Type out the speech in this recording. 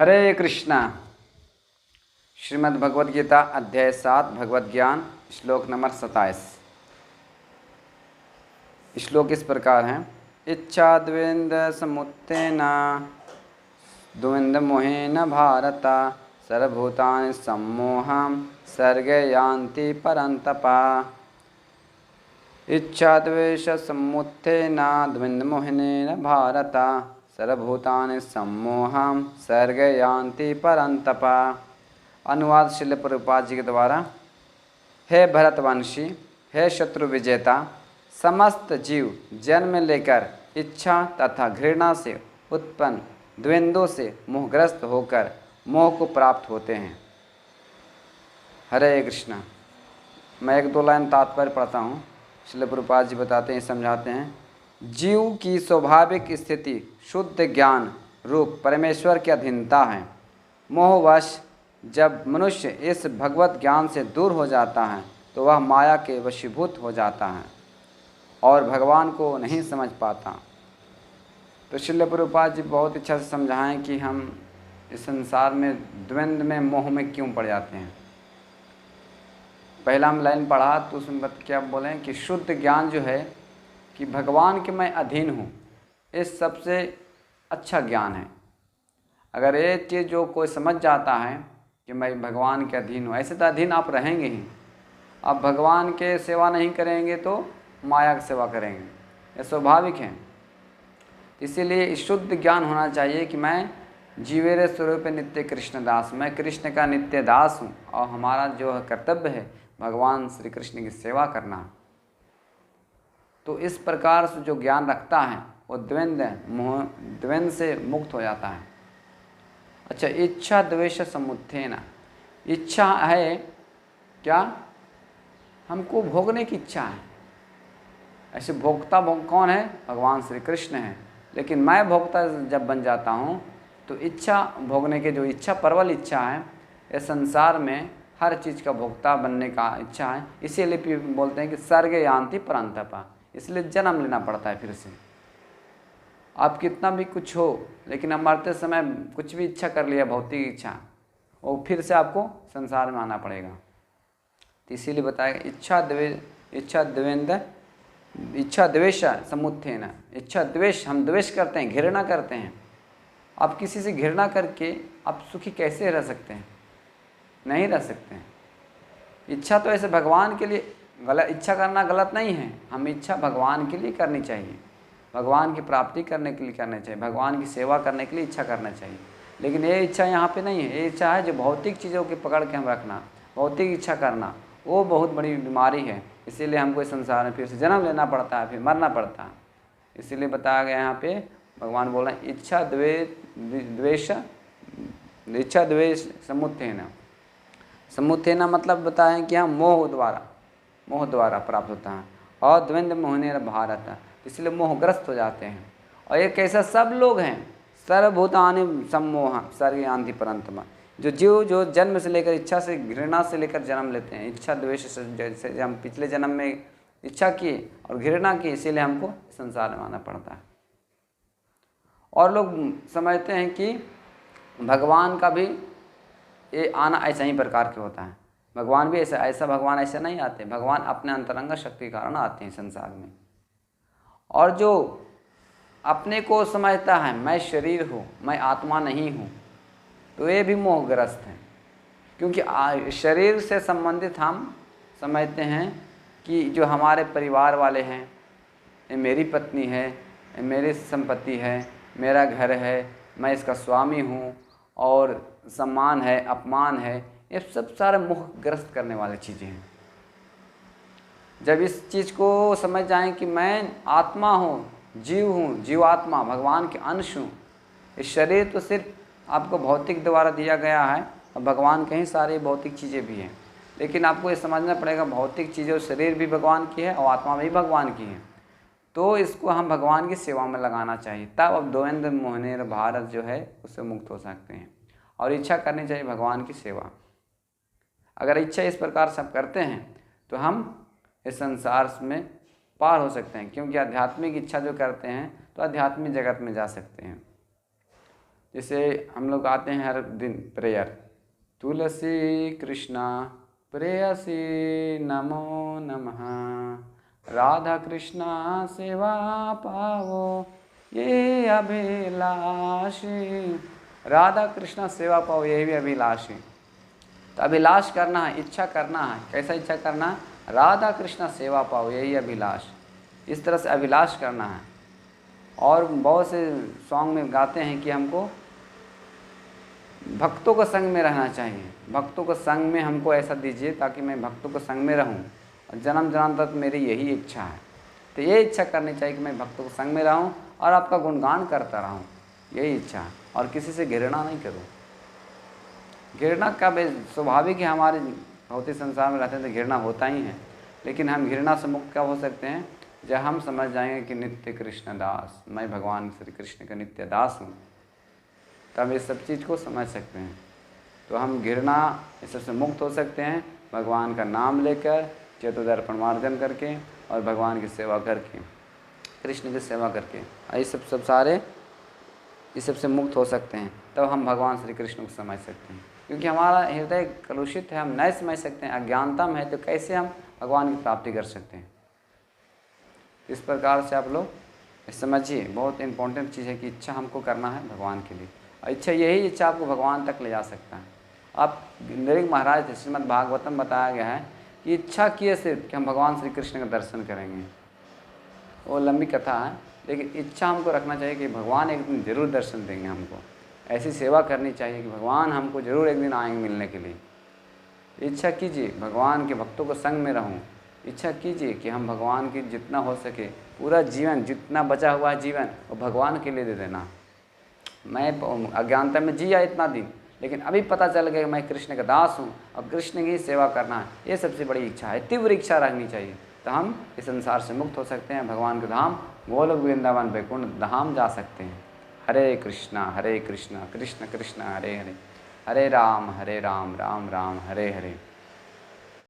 हरे कृष्णा। श्रीमद् भगवद गीता अध्याय 7 भगवद ज्ञान श्लोक नंबर 27। श्लोक इस प्रकार हैं। इच्छा द्वेंद समुत्थेन द्वंद्व मोहेन भारत सर्वभूतानि सम्मोहं सर्गे यान्ति परन्तप। इच्छा द्वेष समुत्थेन द्वंद्व मोहेन भारत सर्वभूतानि सम्मोहं सर्गे यान्ति परन्तप। अनुवाद श्रील प्रभुपाद जी के द्वारा। हे भरतवंशी, हे शत्रु विजेता, समस्त जीव जन्म लेकर इच्छा तथा घृणा से उत्पन्न द्वंद्वों से मोहग्रस्त होकर मोह को प्राप्त होते हैं। हरे कृष्णा। मैं एक दो लाइन तात्पर्य पढ़ता हूँ। श्रील प्रभुपाद जी बताते हैं, समझाते हैं। जीव की स्वाभाविक स्थिति शुद्ध ज्ञान रूप परमेश्वर की अधीनता है। मोहवश जब मनुष्य इस भगवत ज्ञान से दूर हो जाता है तो वह माया के वशीभूत हो जाता है और भगवान को नहीं समझ पाता। तो श्रील प्रभुपाद जी बहुत अच्छा से समझाएं कि हम इस संसार में द्वंद्व में मोह में क्यों पड़ जाते हैं। पहला हम लाइन पढ़ा तो उसमें क्या बोलें कि शुद्ध ज्ञान जो है कि भगवान के मैं अधीन हूँ, इस सबसे अच्छा ज्ञान है। अगर ये चीज़ जो कोई समझ जाता है कि मैं भगवान के अधीन हूँ, ऐसे तो अधीन आप रहेंगे ही। आप भगवान के सेवा नहीं करेंगे तो माया की सेवा करेंगे, ये स्वाभाविक है। इसीलिए शुद्ध ज्ञान होना चाहिए कि मैं जीवेरे स्वरूप नित्य कृष्ण दास, मैं कृष्ण का नित्य दास हूँ और हमारा जो कर्तव्य है भगवान श्री कृष्ण की सेवा करना। तो इस प्रकार से जो ज्ञान रखता है वो द्वंद्व से मुक्त हो जाता है। अच्छा, इच्छा द्वेष समुत्थेन। इच्छा है क्या? हमको भोगने की इच्छा है। ऐसे भोक्ता कौन है? भगवान श्री कृष्ण है। लेकिन मैं भोक्ता जब बन जाता हूँ तो इच्छा भोगने के जो इच्छा प्रबल इच्छा है, इस संसार में हर चीज़ का भोक्ता बनने का इच्छा है। इसीलिए बोलते हैं कि सर्गे यान्ति परन्तप, इसलिए जन्म लेना पड़ता है फिर से। आप कितना भी कुछ हो लेकिन अब मरते समय कुछ भी इच्छा कर लिया, भौतिक इच्छा, वो फिर से आपको संसार में आना पड़ेगा। तो इसीलिए बताया इच्छा द्वेष समुत्थेन। इच्छा द्वेष, हम द्वेष करते हैं, घृणा करते हैं। आप किसी से घृणा करके आप सुखी कैसे रह सकते हैं? नहीं रह सकते हैं। इच्छा तो ऐसे भगवान के लिए गलत, इच्छा करना गलत नहीं है। हम इच्छा भगवान के लिए करनी चाहिए, भगवान की प्राप्ति करने के लिए करना चाहिए, भगवान की सेवा करने के लिए इच्छा करना चाहिए। लेकिन ये इच्छा यहाँ पे नहीं है। ये इच्छा है जो भौतिक चीज़ों के पकड़ के हम रखना, भौतिक इच्छा करना, वो बहुत बड़ी बीमारी है। इसीलिए हमको इस संसार में फिर से जन्म लेना पड़ता है, फिर मरना पड़ता है। इसीलिए बताया गया यहाँ पे, भगवान बोल रहे हैं इच्छा द्वेष समुत्थेन। समुत्थेन मतलब बताएं कि हम मोह द्वारा प्राप्त होता है। और द्वंद्व मोहनेन भारत, इसलिए मोहग्रस्त हो जाते हैं। और ये कैसा सब लोग हैं, सर्वभूतानि सम्मोह सर्गे यान्ति परन्तप। जो जीव जो जन्म से लेकर इच्छा से घृणा से लेकर जन्म लेते हैं, इच्छा द्वेष से, जैसे हम पिछले जन्म में इच्छा की और घृणा की, इसीलिए हमको संसार में आना पड़ता है। और लोग समझते हैं कि भगवान का भी ये आना ऐसा ही प्रकार के होता है। भगवान भी ऐसा भगवान ऐसे नहीं आते। भगवान अपने अंतरंग शक्ति के कारण आते हैं संसार में। और जो अपने को समझता है मैं शरीर हूँ, मैं आत्मा नहीं हूँ, तो ये भी मोहग्रस्त है। क्योंकि शरीर से संबंधित हम समझते हैं कि जो हमारे परिवार वाले हैं, ये मेरी पत्नी है, ये मेरी संपत्ति है, मेरा घर है, मैं इसका स्वामी हूँ, और सम्मान है, अपमान है, ये सब सारे मोहग्रस्त करने वाली चीज़ें हैं। जब इस चीज़ को समझ जाएं कि मैं आत्मा हूँ, जीव हूँ, जीवात्मा भगवान के अंश हूँ। इस शरीर तो सिर्फ आपको भौतिक द्वारा दिया गया है और भगवान के ही सारे भौतिक चीज़ें भी हैं। लेकिन आपको ये समझना पड़ेगा भौतिक चीज़ें और शरीर भी भगवान की है और आत्मा भी भगवान की है। तो इसको हम भगवान की सेवा में लगाना चाहिए, तब अब द्वंद्व मोहनेर भारत जो है उससे मुक्त हो सकते हैं। और इच्छा करनी चाहिए भगवान की सेवा। अगर इच्छा इस प्रकार सब करते हैं तो हम इस संसार में पार हो सकते हैं। क्योंकि आध्यात्मिक इच्छा जो करते हैं तो आध्यात्मिक जगत में जा सकते हैं। जैसे हम लोग आते हैं हर दिन प्रेयर, तुलसी कृष्णा प्रेयसी नमो नमः, राधा कृष्णा सेवा पावो ये अभिलाषी, राधा कृष्णा सेवा पाओ ये भी अभिलाषी। तो अभिलाष करना है, इच्छा करना है। कैसा इच्छा करना है? राधा कृष्णा सेवा पाओ यही अभिलाष। इस तरह से अभिलाष करना है। और बहुत से सॉन्ग में गाते हैं कि हमको भक्तों के संग में रहना चाहिए, भक्तों के संग में हमको ऐसा दीजिए ताकि मैं भक्तों के संग में रहूं, और जन्म जन्म तक मेरी यही इच्छा है। तो ये इच्छा करनी चाहिए कि मैं भक्तों के संग में रहूं और आपका गुणगान करता रहूं, यही इच्छा है। और किसी से घृणा नहीं करूं। घृणा का स्वाभाविक है, हमारे भौतिक संसार में रहते हैं तो घृणा होता ही है, लेकिन हम घृणा से मुक्त कब हो सकते हैं? जब हम समझ जाएंगे कि नित्य कृष्ण दास, मैं भगवान श्री कृष्ण का नित्य दास हूँ, तब इस सब चीज़ को समझ सकते हैं। तो हम घृणा इस सबसे मुक्त हो सकते हैं भगवान का नाम लेकर, चतुर्दर्पण मार्जन करके और भगवान की सेवा करके, कृष्ण की सेवा करके, ये सब सारे इस सबसे मुक्त हो सकते हैं। तब हम भगवान श्री कृष्ण को समझ सकते हैं। क्योंकि हमारा हृदय कलुषित है, हम नहीं समझ सकते हैं, अज्ञानता में है, तो कैसे हम भगवान की प्राप्ति कर सकते हैं? इस प्रकार से आप लोग समझिए, बहुत इंपॉर्टेंट चीज़ है कि इच्छा हमको करना है भगवान के लिए। इच्छा, यही इच्छा आपको भगवान तक ले जा सकता है। आप नरेंद्र महाराज थे, श्रीमद् भागवतम बताया गया है कि इच्छा किए सिर्फ कि हम भगवान श्री कृष्ण का दर्शन करेंगे। वो लंबी कथा है, लेकिन इच्छा हमको रखना चाहिए कि भगवान एक दिन ज़रूर दर्शन देंगे हमको। ऐसी सेवा करनी चाहिए कि भगवान हमको ज़रूर एक दिन आएंगे मिलने के लिए। इच्छा कीजिए भगवान के भक्तों को संग में रहूं। इच्छा कीजिए कि हम भगवान की जितना हो सके पूरा जीवन, जितना बचा हुआ है जीवन, वो भगवान के लिए दे देना। मैं अज्ञानता में जिया इतना दिन, लेकिन अभी पता चल गया कि मैं कृष्ण का दास हूँ और कृष्ण की सेवा करना है, ये सबसे बड़ी इच्छा है। तीव्र इच्छा रखनी चाहिए, तो हम इस संसार से मुक्त हो सकते हैं, भगवान के धाम गोलोक वृंदावन वैकुंठ धाम जा सकते हैं। हरे कृष्णा कृष्ण कृष्ण हरे हरे, हरे राम राम राम हरे हरे।